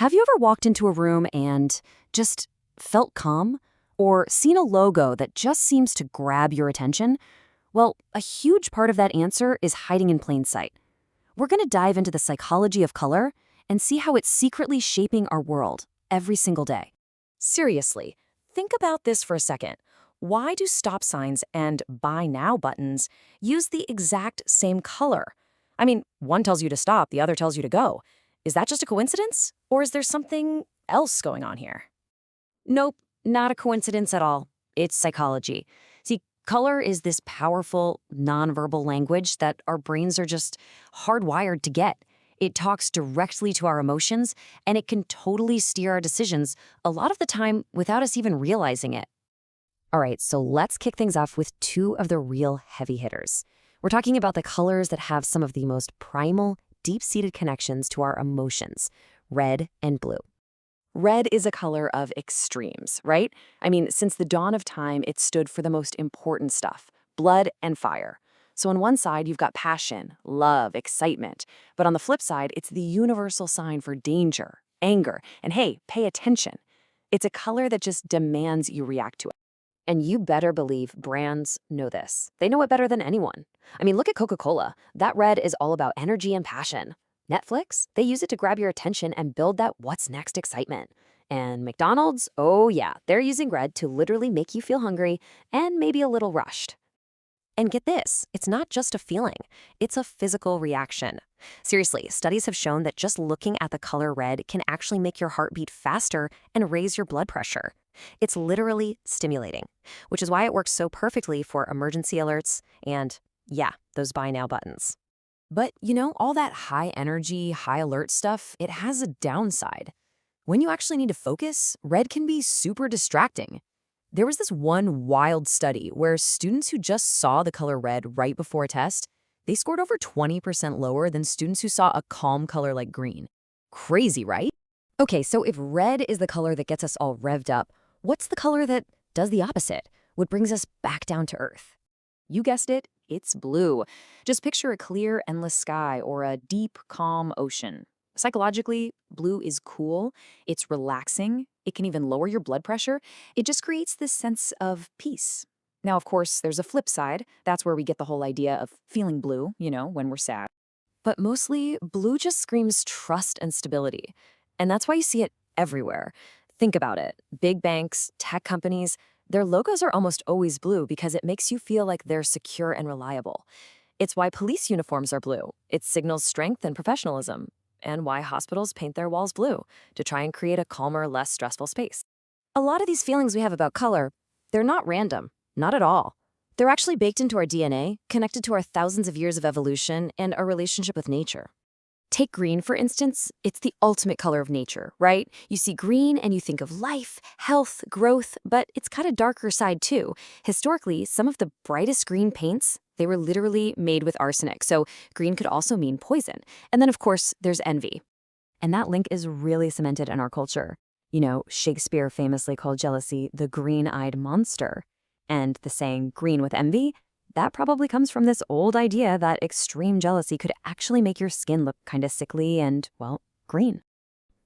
Have you ever walked into a room and just felt calm? Or seen a logo that just seems to grab your attention? Well, a huge part of that answer is hiding in plain sight. We're going to dive into the psychology of color and see how it's secretly shaping our world every single day. Seriously, think about this for a second. Why do stop signs and buy now buttons use the exact same color? I mean, one tells you to stop, the other tells you to go. Is that just a coincidence? Or is there something else going on here? Nope, not a coincidence at all. It's psychology. See, color is this powerful, nonverbal language that our brains are just hardwired to get. It talks directly to our emotions, and it can totally steer our decisions a lot of the time without us even realizing it. All right, so let's kick things off with two of the real heavy hitters. We're talking about the colors that have some of the most primal, deep-seated connections to our emotions, red and blue. Red is a color of extremes, right? I mean, since the dawn of time, it stood for the most important stuff, blood and fire. So on one side, you've got passion, love, excitement. But on the flip side, it's the universal sign for danger, anger, and hey, pay attention. It's a color that just demands you react to it. And you better believe brands know this. They know it better than anyone. I mean, look at Coca-Cola. That red is all about energy and passion. Netflix, they use it to grab your attention and build that what's next excitement. And McDonald's, oh yeah, they're using red to literally make you feel hungry and maybe a little rushed. And get this, it's not just a feeling, it's a physical reaction. Seriously, studies have shown that just looking at the color red can actually make your heart beat faster and raise your blood pressure. It's literally stimulating, which is why it works so perfectly for emergency alerts and, yeah, those buy now buttons. But, all that high energy, high alert stuff, it has a downside. When you actually need to focus, red can be super distracting. There was this one wild study where students who just saw the color red right before a test, they scored over 20% lower than students who saw a calm color like green. Crazy, right? Okay, so if red is the color that gets us all revved up, what's the color that does the opposite? What brings us back down to earth? You guessed it, it's blue. Just picture a clear, endless sky or a deep, calm ocean. Psychologically, blue is cool, it's relaxing, it can even lower your blood pressure. It just creates this sense of peace. Now, of course, there's a flip side. That's where we get the whole idea of feeling blue, when we're sad. But mostly, blue just screams trust and stability. And that's why you see it everywhere. Think about it. Big banks, tech companies, their logos are almost always blue because it makes you feel like they're secure and reliable. It's why police uniforms are blue. It signals strength and professionalism. And why hospitals paint their walls blue, to try and create a calmer, less stressful space. A lot of these feelings we have about color, they're not random, not at all. They're actually baked into our DNA, connected to our thousands of years of evolution and our relationship with nature. Take green, for instance. It's the ultimate color of nature, right? You see green and you think of life, health, growth, but it's got a darker side too. Historically, some of the brightest green paints, they were literally made with arsenic, so green could also mean poison. And then, of course, there's envy. And that link is really cemented in our culture. Shakespeare famously called jealousy the green-eyed monster. And the saying, green with envy, that probably comes from this old idea that extreme jealousy could actually make your skin look kind of sickly and, well, green.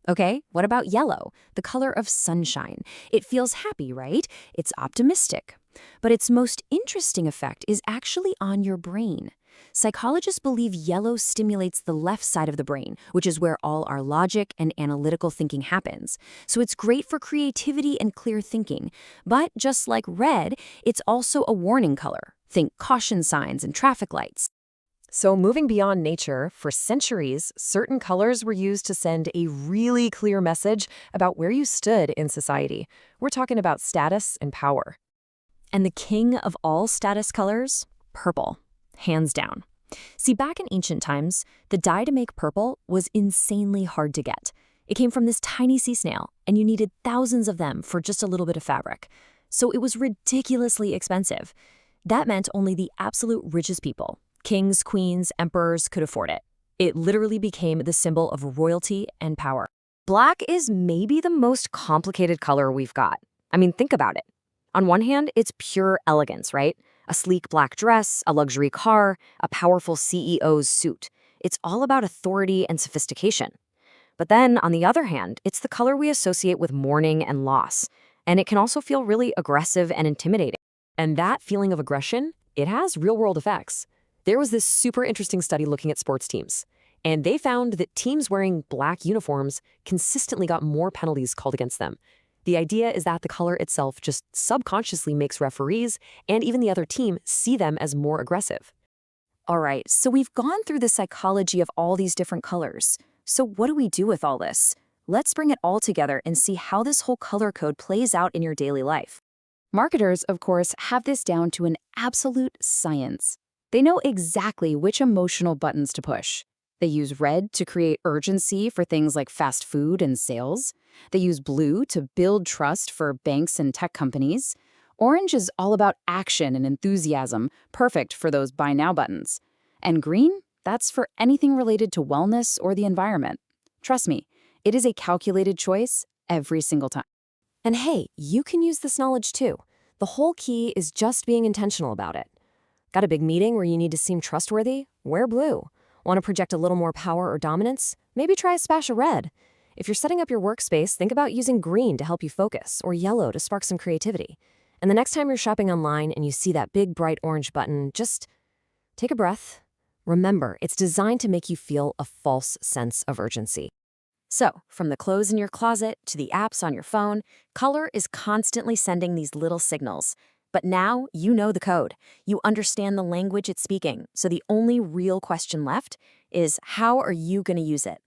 Okay, what about yellow, the color of sunshine? It feels happy, right? It's optimistic. But its most interesting effect is actually on your brain. Psychologists believe yellow stimulates the left side of the brain, which is where all our logic and analytical thinking happens. So it's great for creativity and clear thinking. But just like red, it's also a warning color. Think caution signs and traffic lights. So moving beyond nature, for centuries, certain colors were used to send a really clear message about where you stood in society. We're talking about status and power. And the king of all status colors? Purple. Hands down. See, back in ancient times, the dye to make purple was insanely hard to get. It came from this tiny sea snail, and you needed thousands of them for just a little bit of fabric. So it was ridiculously expensive. That meant only the absolute richest people, kings, queens, emperors, could afford it. It literally became the symbol of royalty and power. Black is maybe the most complicated color we've got. I mean, think about it. On one hand, it's pure elegance, right? A sleek black dress, a luxury car, a powerful CEO's suit. It's all about authority and sophistication. But then, on the other hand, it's the color we associate with mourning and loss. And it can also feel really aggressive and intimidating. And that feeling of aggression, it has real-world effects. There was this super interesting study looking at sports teams. And they found that teams wearing black uniforms consistently got more penalties called against them. The idea is that the color itself just subconsciously makes referees and even the other team see them as more aggressive. All right, so we've gone through the psychology of all these different colors. So what do we do with all this? Let's bring it all together and see how this whole color code plays out in your daily life. Marketers, of course, have this down to an absolute science. They know exactly which emotional buttons to push. They use red to create urgency for things like fast food and sales. They use blue to build trust for banks and tech companies. Orange is all about action and enthusiasm, perfect for those buy now buttons. And green, that's for anything related to wellness or the environment. Trust me, it is a calculated choice every single time. And hey, you can use this knowledge too. The whole key is just being intentional about it. Got a big meeting where you need to seem trustworthy? Wear blue. Want to project a little more power or dominance? Maybe try a splash of red. If you're setting up your workspace, think about using green to help you focus, or yellow to spark some creativity. And the next time you're shopping online and you see that big bright orange button, just take a breath. Remember, it's designed to make you feel a false sense of urgency. So, from the clothes in your closet to the apps on your phone, color is constantly sending these little signals. But now you know the code. You understand the language it's speaking. So the only real question left is, how are you going to use it?